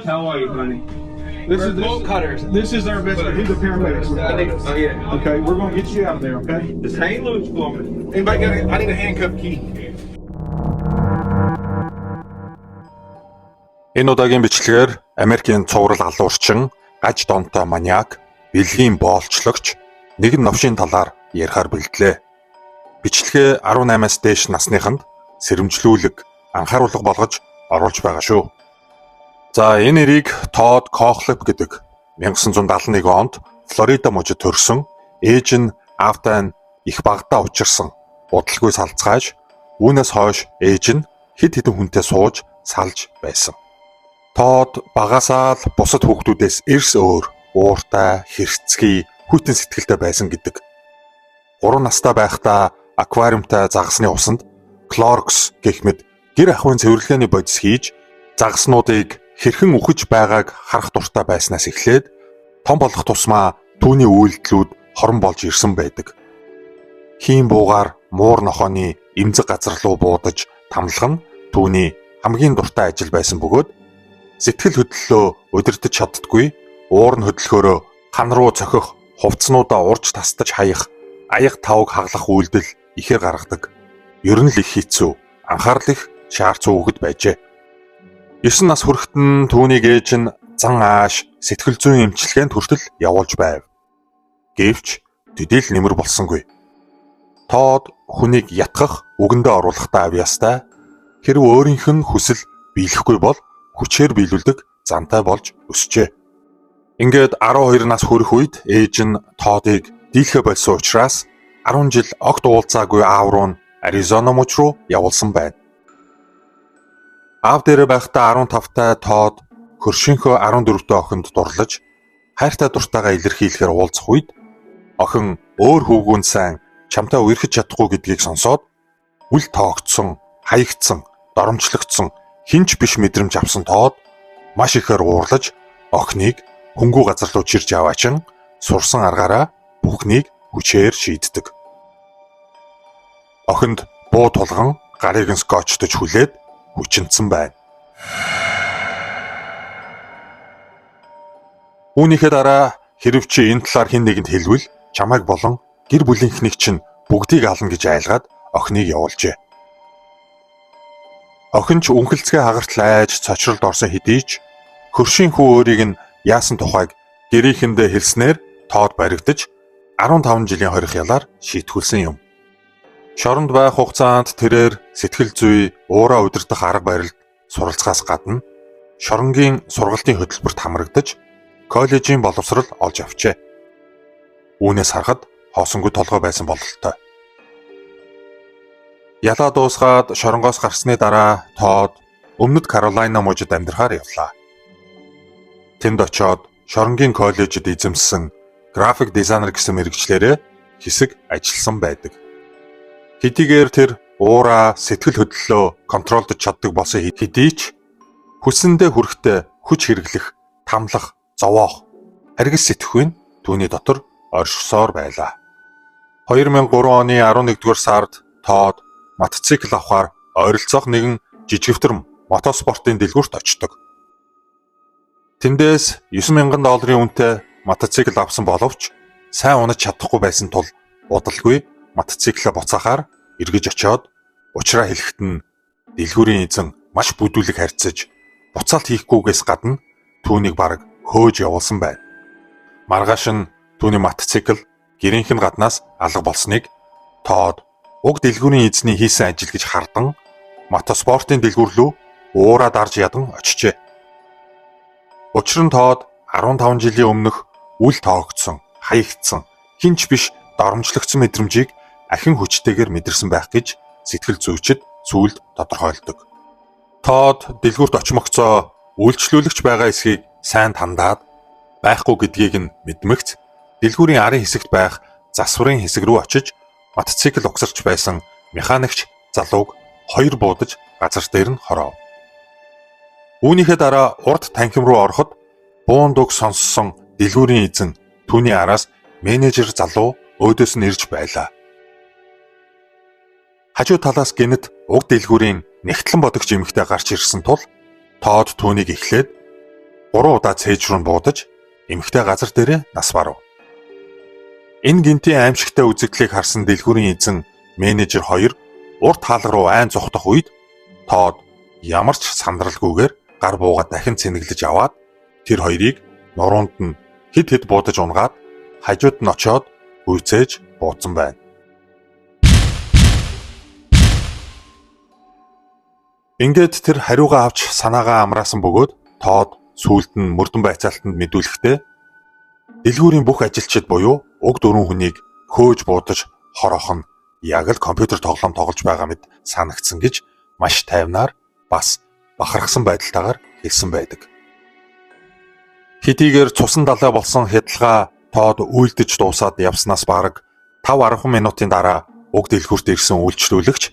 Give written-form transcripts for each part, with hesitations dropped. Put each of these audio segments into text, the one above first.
How are you, honey? We're bolt cutters. This is our best. He's a paramedic. Oh yeah. Okay, we're gonna get you out of there. Okay. Just hang loose for me. Anybody got? I need a handcuff key. Энэ удаагийн бичлэгээр Америкийн цуврал алуурчин, гаж донтой маниак, бэлгийн боолчлогч нэгэн новшийн талаар ярихаар бэлдлээ. Бичлэгээ 18-аас дээш насныханд сэрэмжлүүлэг, анхааруулга болгож оруулж байгаа шүү. За энэ нэрийг Тодд Кохлеб гэдэг 1971 онд Флорида мужид төрсөн, ээж нь Авдайн их багтаа учирсан удалгүй салцгааж, үүнээс хойш ээж нь хэд хэдэн хүнтэй сууж салж байсан. Тодд багасаа л бусад хүүхдүүдээс эрс өөр, ууртай, хэрцгий, хүйтэн сэтгэлтэй байсан гэдэг. 3 настай байхдаа аквариумтай загасны усанд Clorox гэх мэт гэр ахуйн цэвэрлэгээний бодис хийж загаснуудыг хэрхэн үхэж байгааг харах дуртай байснаас эхлээд том болох тусмаа түүний үйлдэлүүд хорон болж ирсэн байдаг. Хийм буугаар муур нохооны эмзэг газар руу буудаж тамлах нь түүний хамгийн дуртай ажил байсан бөгөөд сэтгэл хөдлөлөө удирдах чаддаггүй, уур нь хөдөлгөөрөө хан руу цохих, хувцснуудаа урж тасдаж хаях, аяг тавг хаглах үйлдэл ихээр гаргадаг. Ер нь л их хэцүү, анхаарал их шаарц үгэд байжээ. 9 нас хүрэхэд нь түүнийг ээж нь зан ааш, сэтгэл зүйн эмчилгээнд хүртэл явуулж байв. Гэвч төдийл нэмэр болсонгүй. Тодд хүнийг ятгах, үгэндээ оруулахдаа авьяастай, хэрв өөрийнх нь хүсэл биелэхгүй бол хүчээр биелүүлдэг зантай болж өсчээ. Ингээд 12 нас хүрэх үед ээж нь Тоддыг дийлхэ болсон учраас 10 жил огт уулзаагүй аав руу Аризона муж руу явуулсан байна. Аав дээр байхдаа 15-тай Тодд хөршийнхөө 14-тэй охинд дурлаж хайртай дуртайгаа илэрхийлэхээр уулзах үед охин өөр хүүгүүнд сайн чамтай үерхэж чадахгүй гэдгийг сонсоод үл тоогдсон, хаягдсан, доромжлогдсон хинч биш мэдрэмж авсан Тодд маш ихээр уурлаж охиныг хөнгүү газар руу чирж аваачин сурсан аргаараа бүхнийг хүчээр шийддэг. Охинд буу тулган гарыг нь скотчтож хүлээд хүчинцэн байна. Үүнийхээ дараа хэрв чи энэ талаар хэн нэгэнд хэлвэл чамайг болон гэр бүлийнхнийг чинь бүгдийг ална гэж айлгаад охиныг явуулжээ. Охин ч үнхэлцгээ хагартал айж цочролд орсон хэдий ч хөршийн хүү өөрийг нь яасан тухайг гэрийнхэндээ хэлснээр Тодд баригдаж 15 жилийн хорих ялаар шийтгүүлсэн юм. Шоронд байх хугацаанд тэрээр сэтгэл зүй, уураа удирдах арга барилд суралцахаас гадна шоронгийн сургалтын хөтөлбөрт хамрагдаж коллежийн боловсрол олж авчээ. Үүнээс харахад хоосонгүй толгой байсан бололтой. Ялаа дуусгаад шоронгоос гарсны дараа Тодд Өмнөд Каролайна мужид амьдрахаар явлаа. Тэнд очоод шоронгийн коллежид эзэмссэн график дизайнер гэсэн мэргэжлээрээ хэсэг ажилласан байдаг. Хэдийгээр тэр уураа сэтгэл хөдлөлөө контролдож чаддаг болсон хэдий ч хүссэндээ хүрэхдээ хүч хэрэглэх, тамлах, зовоох, харгас сэтгэхүйн түүний дотор оршсоор байлаа. 2003 оны 11-р сард Тодд мотоцикл авахаар ойролцоох нэгэн жижигвтэр мотоспортын дэлгүүрт очдог. Тэндээс $9,000 үнэтэй мотоцикл авсан боловч сайн унаж чадахгүй байсан тул удалгүй мотоциклаа буцаахаар эргэж очиод учраа хэлэхэд нь дэлгүүрийн эзэн маш бүдүүлэг харьцаж буцаалт хийхгүйгээс гадна түүнийг бараг хөөж явуулсан байна. Маргааш нь түүний мотоцикл гэрийнх нь гаднаас алга болсныг Тодд уг дэлгүүрийн эзний хийсэн ажил гэж хардан мотоспортын дэлгүүр рүү уураа дарж ядан очижээ. Учир нь Тодд 15 жилийн өмнөх үл тоогдсон, хаягдсан, хинч биш доромжлогдсон мэдрэмжийг ахин хүчтэйгээр мэдэрсэн байх гэж сэтгэл зүйчид сүүлд тодорхойлдог. Тодд дэлгүүрт очмогцоо үйлчлүүлэгч байгаа эсхийг сайн тандаад байхгүй гэдгийг нь мэдмэгц дэлгүүрийн арын хэсэгт байх засварын хэсэг рүү очиж мотоцикл угсарч байсан механикч залууг 2 буудаж газар дээр нь хороов. Үүнийхээ дараа урд танхим руу ороход буунд уг сонссон дэлгүүрийн эзэн түүний араас менежер залуу өөдөөс нь ирж байлаа. Хажуу талаас гинэт уг дэлгүүрийн нэгтлэн бодогч эмэгтэй гарч ирсэн тул Тодд түүнийг эхлээд 3 удаа цээж рүү буудаж эмэгтэй газар дээрээ нас барав. Энэ гинтийн аимшигтай үзэгдлийг харсан дэлгүүрийн эзэн менежер хоёр урт хаалга руу айн зогтох үед Тод ямар ч сандралгүйгээр гар буугаад дахин цэнэглэж аваад тэр хоёрыг нуруунд нь хид хид буудаж унгаад хажууд нь очиод гүйцээж буудсан байна. Ингээд тэр хариугаа авч санаагаа амраасан бөгөөд Тод сүүлд нь мөрдөн байцаалтанд мэдүүлэхдээ дэлгүүрийн бүх ажилчид буюу уг 4 хүнийг хөөж буудаж хорох нь яг л компьютер тоглоом тоглож байгаа мэт санагдсан гэж маш тайвнаар бас бахархсан байдалтайгаар хэлсэн байдаг. Хэдийгээр цусан далай болсон хядалгаа Тод үйлдэж дуусаад явснаас бараг 5-10 минутын дараа уг дэлгүүрт ирсэн үйлчлүүлэгч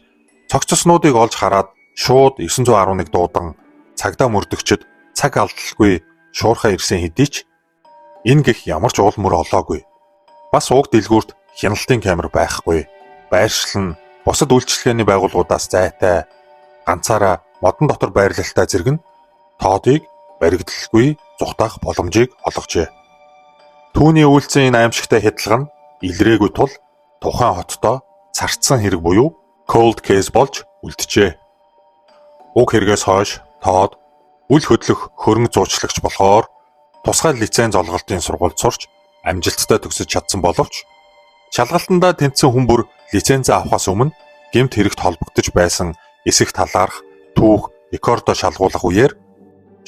цогцоснуудыг олж хараад шууд 911 дуудан цагдаа мөрдөгчд цаг алдалгүй шуурхаа ирсэн хэдий ч энэ гэх ямар ч уул мөр олоогүй. Бас уг дэлгүүрт хяналтын камер байхгүй. Байршил нь бусад үйлчлэгээний байгууллагуудаас зайтай ганцаараа модон дотор байрлалтай зэрэг нь Тодыг баригдалгүй зүхтаах боломжийг олгожээ. Түүний үйлцэн энэ аимшигтай хядалга нь илрээгүй тул тухайн хотдоо царцсан хэрэг буюу cold case болж үлджээ. Уг хэрэгээс хойш Тод үл хөдлөх хөрөнгө зуучлагч болохоор тусгай лиценз олголтын сургуульд сурч амжилттай төгсөж чадсан боловч шалгалтандаа тэнцсэн хүн бүр лицензээ авахаас өмнө гэмт хэрэгт холбогдож байсан эсэх талаарх түүх рекордо шалгуулах үеэр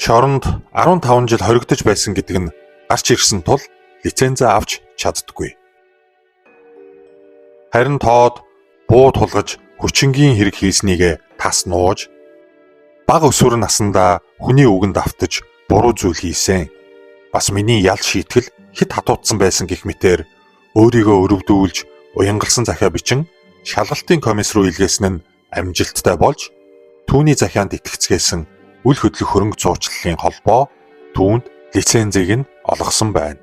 шоронд 15 жил хоригдож байсан гэдэг нь гарч ирсэн тул лицензээ авч чаддаггүй. Харин Тод буу тулгаж хүчингийн хэрэг хийснийгээ тас нууж бага өсвөр насндаа хүний үгэнд автаж буруу зүйл хийсэн. Бас миний ял шийтгэл хэд хатуудсан байсан гэх мэтээр өөрийгөө өрөвдүүлж уянгалсан захиа бичин шалгалтын комисс руу илгээсэн нь амжилттай болж түүний захианд итгэцгээсэн үл хөдлөх хөрөнгө зуучлалын холбоо түүнд лицензийг нь олгосон байна.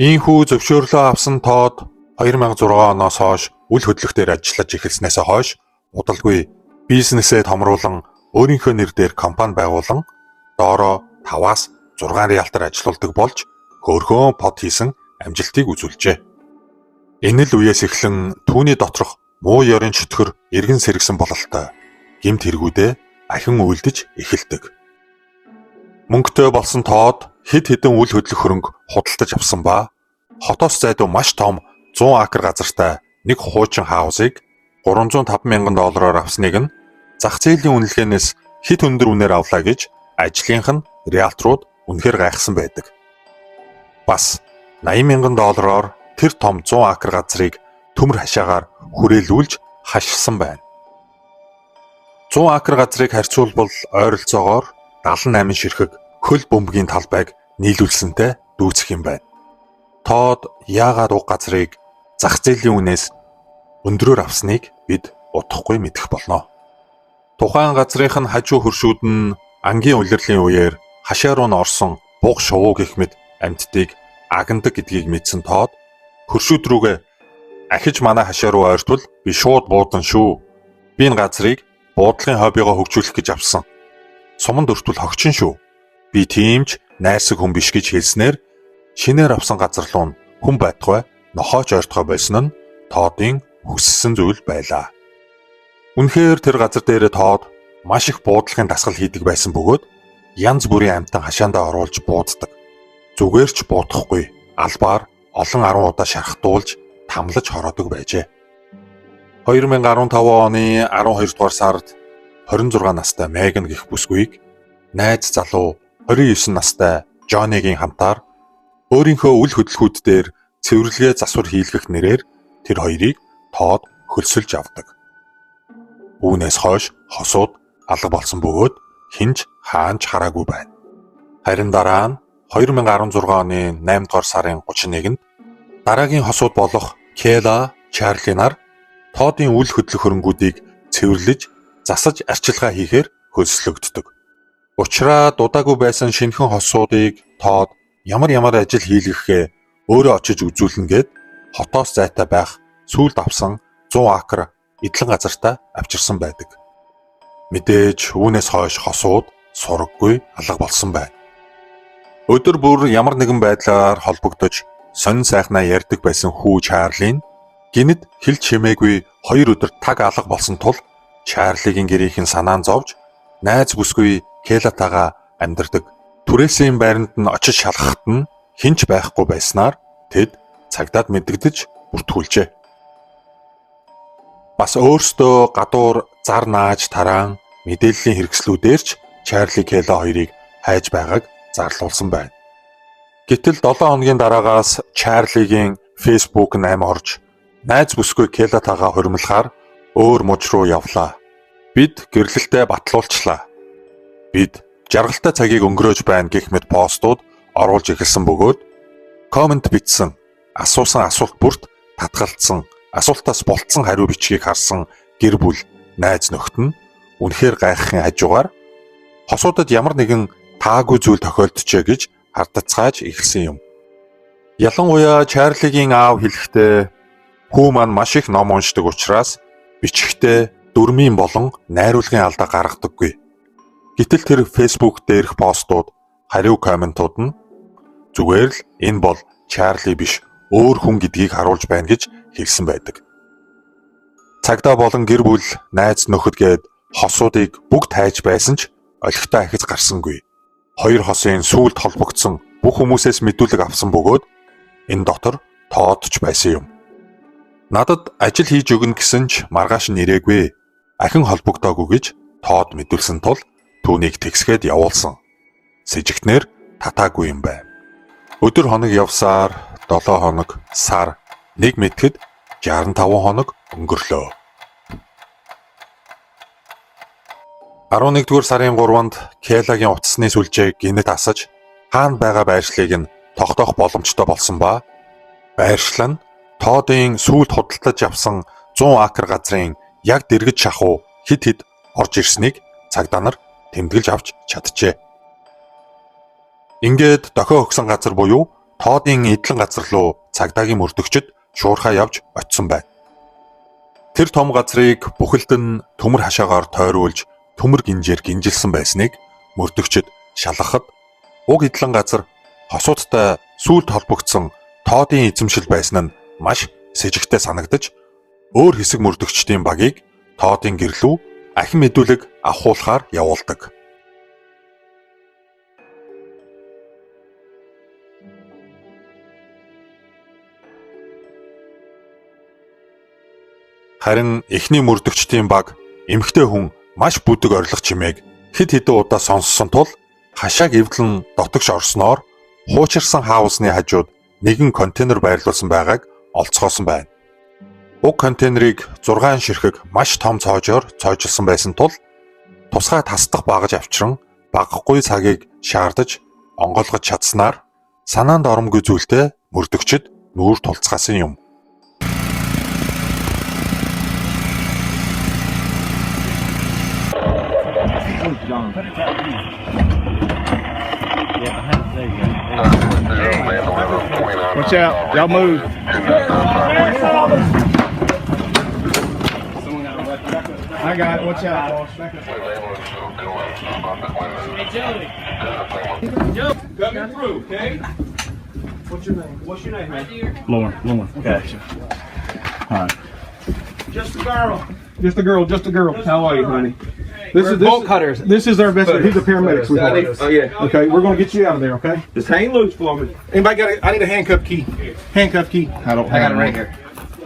Ийхүү зөвшөөрлөө авсан Тод 2006 оноос хойш үл хөдлөх дээр ажиллаж эхэлснээс хойш удалгүй бизнесээ томруулан өөрийнхөө нэр дээр компани байгуулан доороо 5-аас 6 реалтор ажилуулдаг болж хөөрхөн под хийсэн амжилтыг үзүүлжээ. Энэ л үеэс эхлэн түүний доторх муу ёрын чөтгөр эргэн сэргсэн бололтой гэмт хэрэгүүдээ ахин үйлдэж эхэлдэг. Мөнгөтэй болсон Тод хэд хэдэн үл хөдлөх хөрөнгө худалдаж авсан ба хотоос зайдуу маш том 100 акр газартай нэг хуучин хаусыг $305,000 авсныг нь зах зээлийн үнэлгээнээс хэд өндөр үнээр авлаа гэж ажлынх нь риэлторууд үнэхээр гайхсан байдаг. Бас $80,000 тэр том 100 акр газрыг төмөр хашаагаар хүрээлүүлж хашсан байна. 100 акр газрыг харьцуулбал ойролцоогоор 78 ширхэг хөл бөмбөгийн талбайг нийлүүлсэнтэй дүүцэх юм байна. Тод яагаад уг газрыг зах зээлийн үнээс өндрөөр авсныг бид удахгүй мэдэх болно. Тухайн газрынх нь хажуу хөршүүд нь ангийн улирлын үеэр хашаа руу н орсон буг шувуу гэх мэт амьтдыг агнадаг гэдгийг мэдсэн Тод хөршүүд рүүгээ ахиж манай хашаа руу ойртвол би шууд буудан шүү. Би энэ газрыг буудлагын хоббигоо хөгжүүлэх гэж авсан. Суманд өртвөл хогчин шүү. Би тиймч найрсаг хүн биш гэж хэлснээр шинээр авсан газар руу хүн байтугай нохооч ойртгоо байсан нь Тодын хүссэн зүйл байлаа. Үнэхээр тэр газар дээр Тод маш их буудлагын дасгал хийдэг байсан бөгөөд янз бүрийн амьтан хашаандаа оруулж бууддаг. Зүгээр ч буудахгүй албаар олон 10 удаа шархтуулж тамлаж хороодог байжээ. 2015 оны 12 дугаар сард 26 настай Меган гэх бүсгүйг найз залуу 29 настай Жоннигийн хамтаар өөрийнхөө үл хөдлөхүүд дээр цэвэрлэгээ засвар хийлгэх нэрээр тэр хоёрыг Тод хөлсөлж авдаг. Үүнээс хойш хосууд алга болсон бөгөөд хинж хаанч хараагүй байна. Харин дараа нь 2016 оны 8 дугаар сарын 31-нд дараагийн хосууд болох Кела, Чарли нар Тодын үл хөдлөх хөрөнгүүдийг цэвэрлэж засаж арчилгаа хийхээр хөлслөгддөг. Учраа дудаагүй байсан шинэхэн хосуудыг Тод ямар ажил хийлгэхээ өөрөө очиж үзүүлнэ гэд хотоос зайтай байх сүүлд авсан 100 акр эдлэн газартаа авчирсан байдаг. Мэдээж үүнээс хойш хосууд сураггүй алга болсон байна. Өдөр бүр ямар нэгэн байдлаар холбогдож сонин сайхнаа ярьдаг байсан хүү Чарлийг гинэд хэл чимээгүй 2 өдөр таг алга болсон тул Чарлигийн гэрийнхэн санаан зовж найз бүсгүй Келатагаа амьдардаг түрээсийн байранд нь очиж шалгахад нь хинч байхгүй байснаар тэд цагдаад мэдэгдэж бүртгүүлжээ. Бас өөрсдөө гадуур зар нааж тараан мэдээллийн хэрэгслүүдээр ч Чарли Кела хоёрыг хайж байгааг зарлуулсан байна. Гэтэл 7 хоногийн дараагаас Чарлигийн Facebook нэм орж найз бүсгүй Келатагаа хуримлахаар өөр муж руу явлаа. Бид гэрлэлтэд батлуулчлаа. Бид жаргалтай цагийг өнгөрөөж байна гэх мэт постууд оруулж эхэлсэн бөгөөд комент бичсэн, асуусан асуулт бүрт татгалцсан, асуултаас болцсон хариу бичгийг харсан гэр бүл найз нөхд нь үнэхээр гайхахын хажуугаар хосуудад ямар нэгэн таагүй зүйл тохиолджээ гэж хардацгааж эхэлсэн юм. Ялангуяа Чарлигийн аав хэлэхдээ хүү маань маш их ном уншдаг учраас бичихтэй дүрмийн болон найруулгын алдаа гаргадаггүй. Гэтэл тэр Facebook дээрх постууд, хариу комментууд нь зүгээр л энэ бол Чарли биш, өөр хүн гэдгийг харуулж байна гэж хэлсэн байдаг. Цагдаа болон гэр бүл найз нөхөд гээд хосуудыг бүгд хайж байсан ч олигтой ахиж гарсангүй. 2 хосын сүүлд холбогдсон бүх хүмүүсээс мэдүүлэг авсан бөгөөд энэ дотор тоодч байсан юм. Надад ажил хийж өгнө гэсэн ч маргааш нь ирээгүй. Ахин холбогдоогүй гэж тоод мэдүүлсэн тул түүнийг тэгсгээд явуулсан. Сэжигтнэр татаагүй юм байна. Өдөр хоног явсаар 7 хоног, сар, нэг мэтгэд 65 хоног өнгөрлөө. 11-р сарын 3-нд Келагийн утасны сүлжээг гинэт асаж хаана байгаа байршлыг нь тогтоох боломжтой болсон ба байршил нь Тоодын сүүлд худалдаж авсан 100 акр газрын яг дэргэд шахуу хид орж ирснийг цагдаа нар тэмдэглэж авч чаджээ. Ингээд дохио өгсөн газар буюу Тоодын эдлэн газар руу цагдаагийн мөрдөгчд шуурхаа явж очисон байна. Тэр том газрыг бүхэлд нь төмөр хашаагаар тойруулж төмөр гинжээр гинжилсэн байсныг мөрдөгчд шалгахад уг эдлэн газар хосуудтай сүүлд холбогдсон Тоодын эзэмшил байсан нь маш сэжигтэй санагдаж өөр хэсэг мөрдөгчдийн багийг Тоодын гэрлүү ахин мэдүүлэг авахуулахаар явуулдаг. Харин эхний мөрдөгчдийн баг эмэгтэй хүн маш бүдэг орилго чимээг хэд хэдэн удаа сонссон тул хашааг эвдлэн дотогш орсноор хуучирсан хаусны хажууд нэгэн контейнер байрлуулсан байгааг олцгоосон байна. Уг контейнерыг 6 ширхэг маш том цоожоор цоожлсон байсан тул тусгай тасдах багаж авчран багахгүй цагийг шаардаж онгойлгож чадсанаар санаанд оромгүй зүйлтэй мөрдөгчд нүүр тулцгаасан юм. Watch out. Y'all move. I got it. Watch out, boss. Coming through, okay? What's your name? What's your name, man? Lauren. Okay. All right. Just a girl. Just a girl. Just a girl. How are you, honey? We're bolt cutters. This is our best. He's a paramedic. Oh, yeah. Okay, we're gonna get you out of there. Okay. Just hang loose for me. Anybody got? I need a handcuff key. Handcuff key. I don't. I got it right here.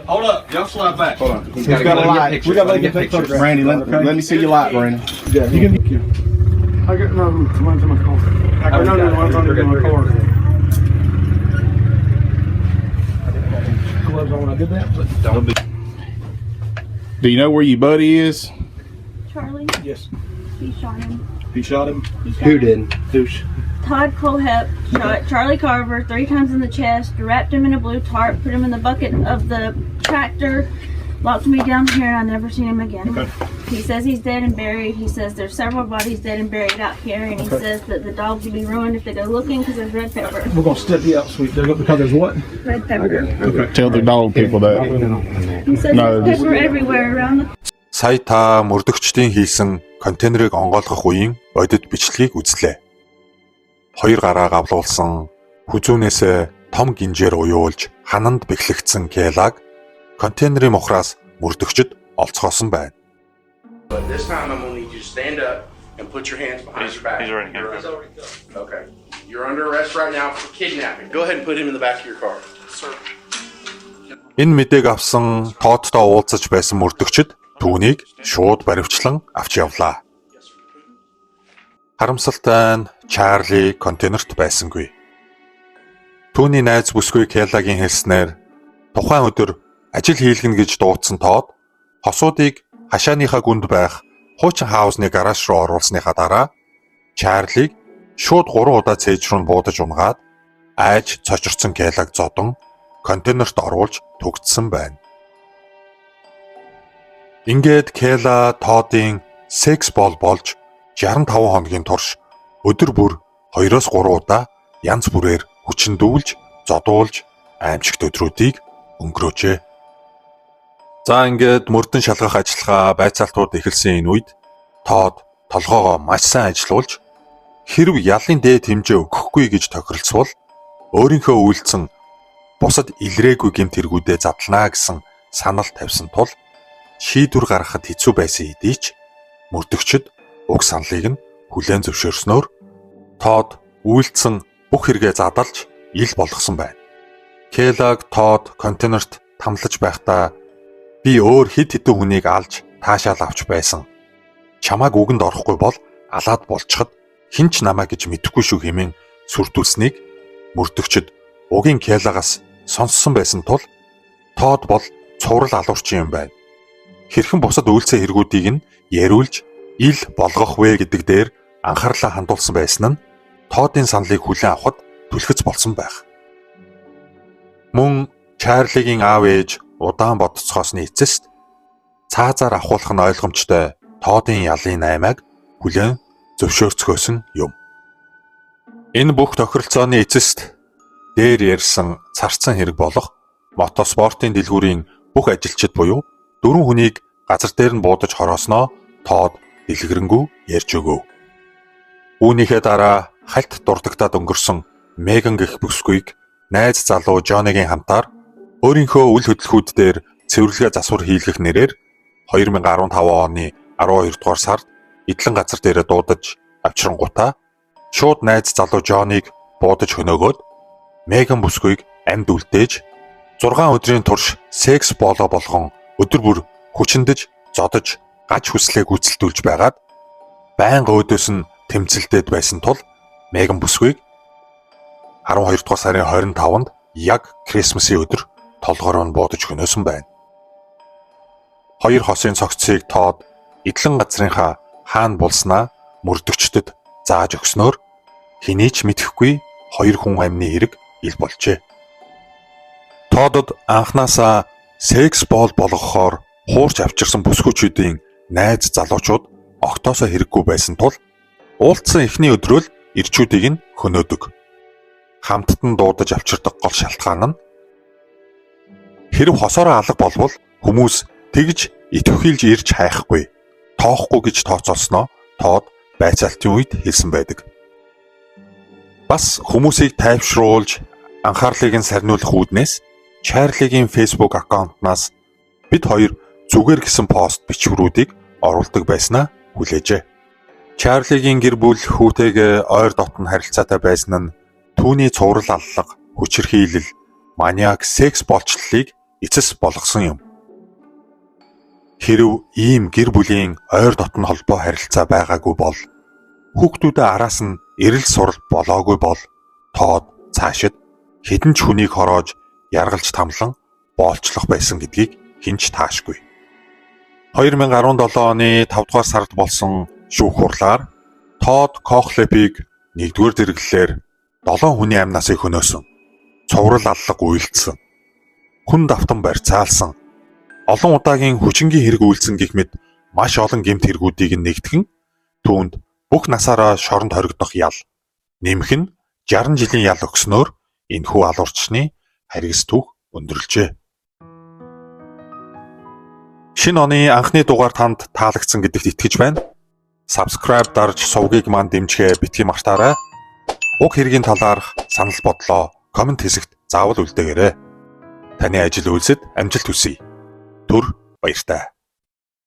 Hold up. Y'all slide back. Hold on. He's got a light. We gotta let you take photographs. Randy, let me see your light, Brandon. Yeah, you can. I got no. One's in my car. One's under my car. Gloves on when I did that. Don't be. Do you know where your buddy is? Charlie, Yes. he shot him. He shot him. Who did? Douche. Todd Colehep shot Charlie Carver 3 times in the chest, wrapped him in a blue tarp, put him in the bucket of the tractor, locked me down here, and I never seen him again. Okay. He says he's dead and buried. He says there's several bodies dead and buried out here, and he says that the dogs will be ruined if they go looking because there's red pepper. We're gonna step you out, sweet. Because there's what? Red pepper. Okay. Tell the dog people that. He says No, there's pepper everywhere around the Сая та мөрдөгчдийн хийсэн контейнерыг онгойлгох үеийн бодит бичлэгийг үзлээ. хоёр гараа гавлуулсан хүзүүнээсээ том гинжээр уюулж хананд бэхлэгдсэн Келаг контейнерын мухраас мөрдөгчд олцгоосон байна. But this time I'm gonna need you to stand up and put your hands behind your back. He's already handcuffed. Okay. You're under arrest right now for kidnapping. Go ahead and put him in the back of your car. Sir. Энэ мэдээг авсан Тодтой уулзаж байсан мөрдөгчд түүнийг шууд баривчлан авч явлаа. Харамсалтай нь Чарли контейнерт байсангүй. Түүний найз бүсгүй Келагийн хэлснээр тухайн өдөр ажил хийлгэнэ гэж дуудсан Тод хосуудыг хашааныхаа гүнд байх хуучин хаусны гараж руу оруулсныхаа дараа Чарлиг шууд 3 удаа цээж рүү буудаж унгаад айж цочирсон Келаг зодон контейнерт оруулж түгтсэн байна. Ингээд Кела Тодын секс бол болж 65 хоногийн турш өдөр бүр 2-3 удаа янз бүрээр хүчндүүлж, зодуулж аимшигт өдрүүдийг өнгөрөөжээ. За ингээд мөрдөн шалгах ажиллагаа байцаалтууд эхэлсэн энэ үед Тод толгоогоо маш сайн ажилуулж хэрв ялын дээд хэмжээ өгөхгүй гэж тохиролцвол өөрийнхөө үйлдсэн бусад илрээгүй гэмт хэрэгүүдэд задлана гэсэн санал тавьсан тул шийдвэр гаргахад хэцүү байсан хэдий ч мөрдөгчд уг саналыг нь хүлээн зөвшөөрснөөр Тод үйлдсэн бүх хэрэгээ задалж ил болгосон байна. Келаг Тод контейнерт тамлаж байхдаа би өөр хэд хэдэн хүнийг алж таашаал авч байсан. Чамааг үгэнд орохгүй бол алаад болчиход хинч намаа гэж мэдэхгүй шүү хэмээн сүрдүүлснийг мөрдөгчд угийн Келагаас сонссон байсан тул Тод бол цуврал алуурчин юм байна. Хэрхэн бусад үйлцээ хэрэгүүдийг нь яриулж ил болгох вэ гэдэг дээр анхаарлаа хандуулсан байсан нь Тодын саналыг хүлээн авахд түлхэц болсон байх. Мөн Чарлигийн аав ээж удаан бодцохоосны эцэст цаазаар авахулах нь ойлгомжтой Тодын ялын 8-аг хүлээн зөвшөөрцгөөсөн юм. Энэ бүх тохиролцооны эцэст дээр ярьсан царцсан хэрэг болох мотоспортын дэлгүүрийн бүх ажилчид буюу 4 хүнийг газар дээр нь буудаж хороосноо Тод дэлгэрэнгүй ярьж өгөв. Үүнийхээ дараа хальт дурдагтаад өнгөрсөн Меган гэх бүсгүйг найз залуу Жонигийн хамтаар өөрийнхөө үл хөдлөхүүд дээр цэвэрлэгээ засвар хийлгэх нэрээр 2015 оны 12 дугаар сард эдлэн газар дээрээ дуудаж авчрангуудаа шууд найз залуу Жониг буудаж хөнөөгөөд Меган бүсгүйг амьд үлдээж 6 өдрийн турш секс болоо болгон өдөр бүр хүчиндэж, зодож, гаж хүслээ гүйцэлдүүлж байгаад байнга өөдөөс нь тэмцэлдээд байсан тул Меган бүсгүйг 12 дугаар сарын 25-нд яг Крисмсийн өдөр толгороо нь буудаж хөнөөсөн байна. Хоёр хосын цогцыг Тод эдлэн газрынхаа хаан булснаа мөрдөгчдөд зааж өгснөөр хэний ч мэдэхгүй 2 хүн амны хэрэг ил болжээ. Тодод анханасаа секс бол болгохоор хуурч авчирсан бүсгүүчүүдийн найз залуучууд огтоосоо хэрэггүй байсан тул уулзсан эхний өдрөө л ирчүүдийг нь хөнөөдөг. Хамтд нь дуудаж авчирдаг гол шалтгаан нь хэрв хосоороо алга болвол хүмүүс тэгж итвхийлж ирж хайхгүй, тоохгүй гэж тооцоолсноо Тод байцаалтын үед хэлсэн байдаг. Бас хүмүүсийг тайвшруулж анхаарлыг нь сарниулах үүднээс Чарлигийн Facebook аккаунтнаас бид хоёр зүгээр гэсэн пост бичвэрүүдийг оруулдаг байснаа хүлээжээ. Чарлигийн гэр бүл хүүтэйгээ ойр дотн харилцаатай байсан нь түүний цуврал аллага, хүчирхийлэл, маниак секс болчлолыг эцэс болгосон юм. Хэрв ийм гэр бүлийн ойр дотн холбоо харилцаа байгаагүй бол хүүхдүүдээ араас нь эрэл сурал болоогүй бол Тод цаашид хэдэн ч хүнийг хороож яргалж тамлан боолчлох байсан гэдгийг хинч таашгүй. 2017 оны 5 дугаар сард болсон шүүх хурлаар Тод Кохлепийг 1-р зэрэглэлээр 7 хүний амнасыг хөнөөсөн, цуврал аллага үйлдсэн, хүн давтан барьцаалсан, олон удаагийн хүчингийн хэрэг үйлдсэн гэх мэт маш олон гэмт хэрэгүүдийг нэгтгэн түүнд бүх насаараа шоронд хоригдох ял, нэмэх нь 60 жилийн ял өгснөөр энэхүү алуурчны харгас түүх өндөрлжээ. Шинэ оны анхны дугаар танд таалагдсан гэдэгт итгэж байна. Subscribe дарж сувгийг маань дэмжихээ битгий мартаарай. Уг хэргийн талаарх санал бодлоо комент хэсэгт заавал үлдээгээрэй. Таны ажил үйлсэд амжилт хүсье. Түр баяртай.